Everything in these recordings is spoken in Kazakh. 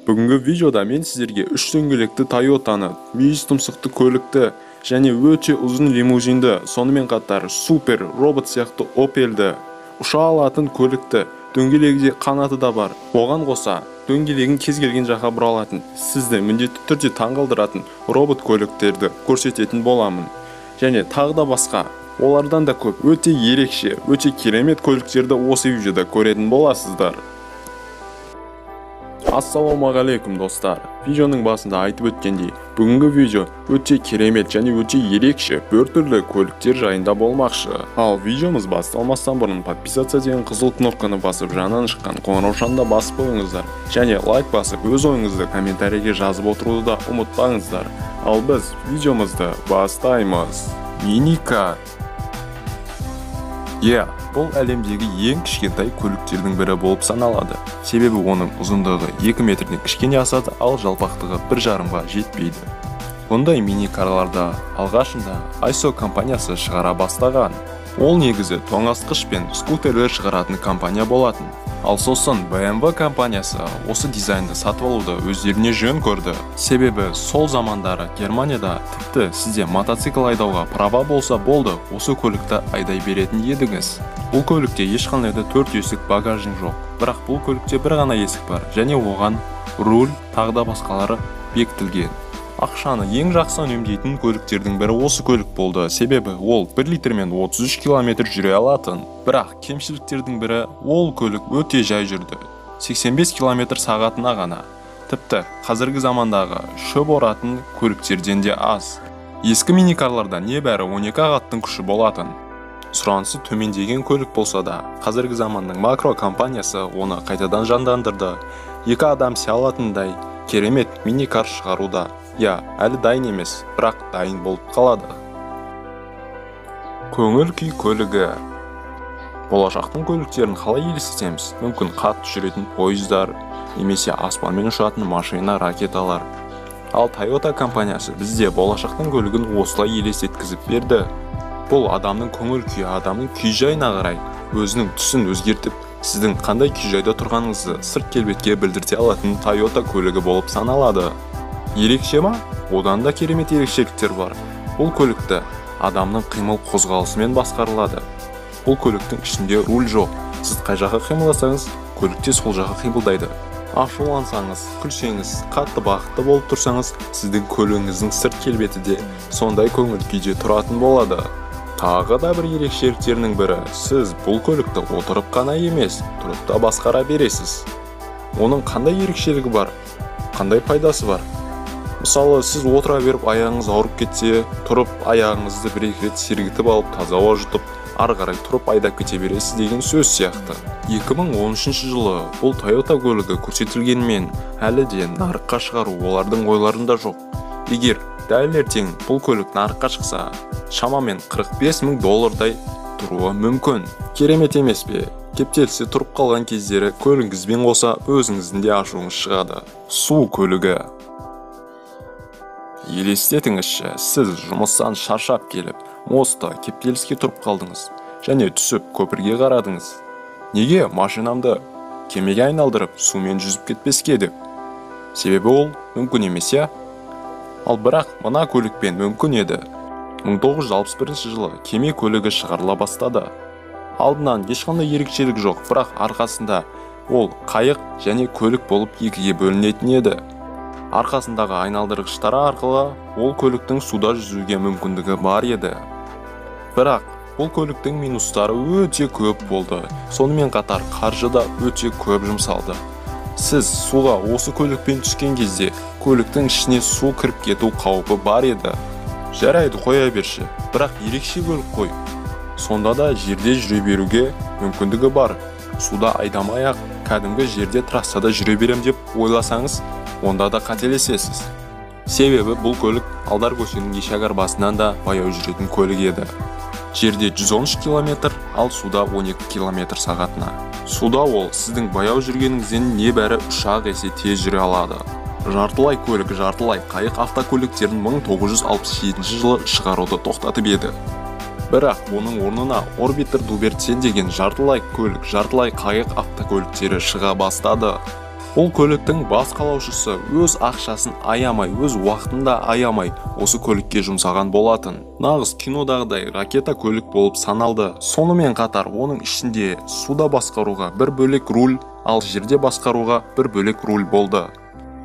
Бүгінгі видеода мен сіздерге 3 дөңгелекті Toyota'ны, мүйіз тұмсықты көлікті және өте ұзын лимузинді, сонымен қатар супер робот сияқты Opel'ді, ұша алатын көлікті, дөңгелегінде қанаты да бар. Оған қоса, дөңгелегін кез келген жаққа бұра алатын, сізді міндетті түрде таңғалдыратын робот көліктерді көрсететін боламын. Және тағы да басқа, олардан да көп, өте ерекше, өте керемет көліктерді осы видеода көретін боласыздар. Ассалаумағалейкум достар. Видеоның басында айтып өткендей, бүгінгі видео өте керемет және өте ерекше біртүрлі көліктер жайында болмақшы. Ал видеомыз басталмастан бұрын подписаться деген қызыл кнопканы басып, жанынан шыққан қоңыраушаны да басып қойыңыздар. Және лайк басып, өз ойыңызды комментарийге жазып отыруды да ұмытпаңыздар. Ал біз видеомызды бастаймыз. Миникар. Бұл әлемдегі ең кішкентай көліктердің бірі болып саналады. Себебі оның ұзындығы 2 метрден кішкене асады, ал жалпақтығы 1,5-ға жетпейді. Бұндай миникарларда алғашында Aiso компаниясы шығара бастаған. Ол негізі тоңазытқыш пен скутерлер шығаратын компания болатын. Ал сосын BMW компаниясы осы дизайнды сатып алуды өздеріне жөн көрді. Себебі сол замандары Германияда тіпті сізде мотоцикл айдауға права болса болды, осы көлікті айдай беретін едіңіз. Бұл көлікте ешқандай да 4 есік багажың жоқ. Бірақ бұл көлікте бір ғана есік бар және оған руль тағы да басқалары бекітілген. Ақшаны ең жақсы үнемдейтін көліктердің бірі осы көлік болды, себебі ол 1 литрмен 33 км жүре алатын. Бірақ кемшіліктердің бірі ол көлік өте жай жүрді, 85 км сағатына ғана. Тіпті қазіргі замандағы шөп оратын көліктерден де аз. Ескі миникарларда небәрі 12 аттың күші болатын. Сұранысы төмендеген көлік болса да, қазіргі заманның Макро компаниясы оны қайтадан жандандырды. 2 адам сия алатындай керемет миникар шығаруда. Әлі дайын емес, бірақ дайын болып қалады. Көңіл күй көлігі. Болашақтың көліктерін қалай елестетеміз? Мүмкін қатты жүретін пойыздар, немесе аспанмен ұшатын машина, ракеталар. Ал Toyota компаниясы бізде болашақтың көлігін осылай елестеткізіп берді. Бұл адамның көңіл күйі, адамның күй жайына қарай өзінің түсін өзгертіп, сіздің қандай күй жайда тұрғаныңызды сырт келбетке білдірте алатын Toyota көлігі болып саналады. Ерекше ма? Одан да керемет ерекшеліктер бар. Бұл көлікті адамның қимыл қозғалысымен басқарылады. Бұл көліктің ішінде руль жоқ. Сіз қай жаққа қимылдасаңыз, көлікте сол жаққа қимылдайды. Ашулансаңыз, күлсеңіз, қатты бақытты болып тұрсаңыз, сіздің көлігіңіздің сырт келбеті де сондай көңіл күйде тұратын болады. Тағы да бір ерекшеліктерінің бірі, сіз бұл көлікті отырып қана емес, тұрып та басқара бересіз. Оның қандай ерекшелігі бар? Қандай пайдасы бар? Мысалы, сіз отыра беріп аяғыңыз ауырып кетсе, тұрып аяғыңызды бір-екі рет сергітіп алып, таза ауа жұтып, ары қарай тұрып айдап кете бересіз деген сөз сияқты. 2013 жылы бұл Toyota көлігі көрсетілгенмен, әлі де нарыққа шығару олардың ойларында жоқ. Егер дәл ертең бұл көлік нарыққа шықса, шамамен $45,000 тұруы мүмкін. Керемет емес пе? Кептелісте тұрып қалған кездері көлігіңізбен қоса өзіңіздің де ашуыңыз шығады. Су көлігі. Елестетіңізші, сіз жұмыстан шаршап келіп, моста кептеліске тұрып қалдыңыз және түсіп көпірге қарадыңыз. Неге машинамды кемеге айналдырып сумен жүзіп кетпеске деп? Себебі ол мүмкін емес, Ал бірақ мына көлікпен мүмкін еді. 1961 жылы кеме көлігі шығарыла бастады. Алдынан ешқандай ерекшелік жоқ, бірақ арқасында ол қайық және көлік болып екіге бөлінетін еді. Арқасындағы айналдырғыштары арқылы ол көліктің суда жүзуге мүмкіндігі бар еді. Бірақ бұл көліктің минустары өте көп болды. Сонымен қатар қаржы да өте көп жұмсалды. Сіз суға осы көлікпен түскен кезде көліктің ішіне су кіріп кету қаупі бар еді. Жарайды, қоя берші, бірақ ерекше көлік қой. Сонда да жерде жүре беруге мүмкіндігі бар. Суда айдамай-ақ кәдімгі жерде трассада жүре берем деп ойласаңыз, онда да қателесесіз. Себебі бұл көлік Алдар көшенің Ешагар басынан да баяу жүретін көлік еді. Жерде 113 км, ал суда 12 км сағатына. Суда ол сіздің баяу жүргеніңізден небәрі 3 есе тез жүре алады. Жартылай көлік, жартылай қайық автокөліктерін 1967 жылы шығаруды тоқтатып еді. Бірақ оның орнына Orbiter Dubertsen деген жартылай көлік, жартылай қайық автокөліктері шыға бастады. Бұл көліктің бас қалаушысы өз ақшасын аямай, өз уақытында аямай осы көлікке жұмсаған болатын. Нағыз кинодағыдай ракета көлік болып саналды. Сонымен қатар оның ішінде суда басқаруға бір бөлек руль, ал жерде басқаруға бір бөлек руль болды.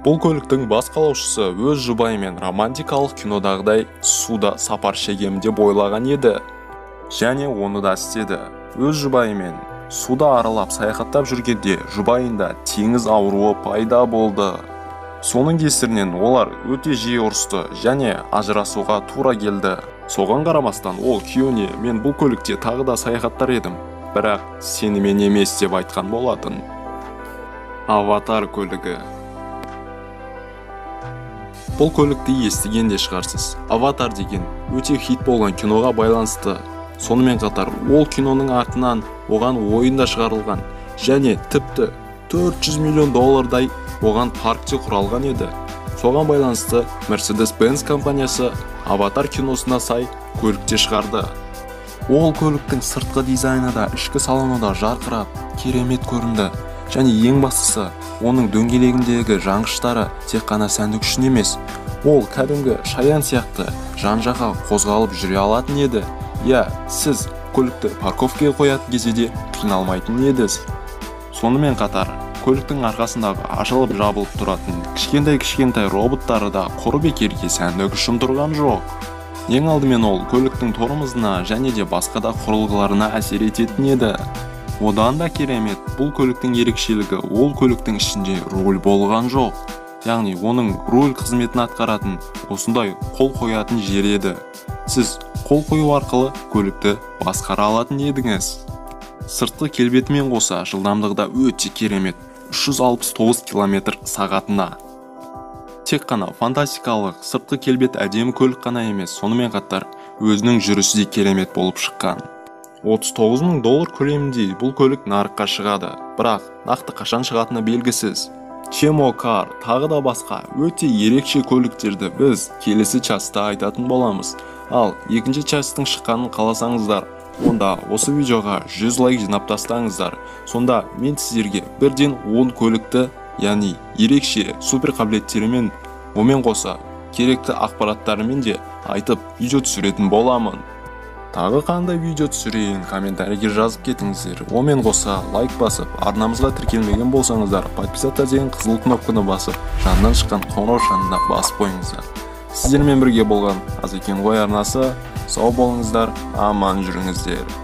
Бұл көліктің бас қалаушысы өз жұбайымен романтикалық кинодағыдай суда сапар шегемін деп ойлаған еді. Және оны да істеді. Өз жұбайымен суда аралап саяхаттап жүргенде жұбайында теңіз ауруы пайда болды. Соның кесірінен олар өте жиі ұрысты және ажырасуға тура келді. Соған қарамастан ол күйеуіне мен бұл көлікте тағы да саяхаттар едім, бірақ сенімен емес деп айтқан болатын. Аватар көлігі. Бұл көлікті естіген де шығарсыз. Аватар деген өте хит болған киноға байланысты. Сонымен қатар ол киноның артынан оған ойында шығарылған және тіпті $400 миллион оған паркте құралған еді. Соған байланысты Mercedes-Benz компаниясы Аватар киносына сай көлікте шығарды. Ол көліктің сыртқы дизайны да, ішкі салоны да жарқырап, керемет көрінді. Және ең бастысы, оның дөңгелегіндегі жанғыштары тек қана сәндік үшін емес, ол кәдімгі шаян сияқты жан-жаққа қозғалып жүре алатын еді. Я, сіз көлікті парковкаға қоятын кезде де қиналмайтын едіңіз. Сонымен қатар, көліктің арқасындағы ашылып жабылып тұратын кішкентай роботтары да құр бекерге сәндік үшін тұрған жоқ. Ең алдымен ол көліктің тормозына және де басқа да құрылғыларына әсер ететін еді. Одан да керемет, бұл көліктің ерекшелігі ол көліктің ішінде руль болған жоқ. Яғни оның руль қызметін атқаратын осындай қол қоятын жер еді. Сіз қол қою арқылы көлікті басқара алатын едіңіз. Сыртқы келбетімен қоса жылдамдығы да өте керемет, 369 км сағатына. Тек қана фантастикалық сыртқы келбет әдемі көлік қана емес, сонымен қатар өзінің жүрісі де керемет болып шыққан. $39 мың көлемінде бұл көлік нарыққа шығады, бірақ нақты қашан шығатыны белгісіз. Чемо кар тағы да басқа өте ерекше көліктерді біз келесі частта айтатын боламыз. Ал екінші частың шыққанын қаласаңыздар, онда осы видеоға 100 лайк жинап тастаңыздар. Сонда мен сіздерге бірден 10 көлікті, яғни ерекше супер қабілеттерімен, омен қоса керекті ақпараттарымен де айтып видео түсіретін боламын. Тағы қандай видео түсірейін, комментарийге жазып кетіңіздер. Омен қоса лайк басып, арнамызға тіркелмеген болсаңыздар, подписаться деген қызыл кнопканы басып, жанынан шыққан қоңырау шанына басып қойыңыздар. Сіздермен бірге болған Азекен ғой арнасы. Сау болыңыздар, аман жүріңіздер.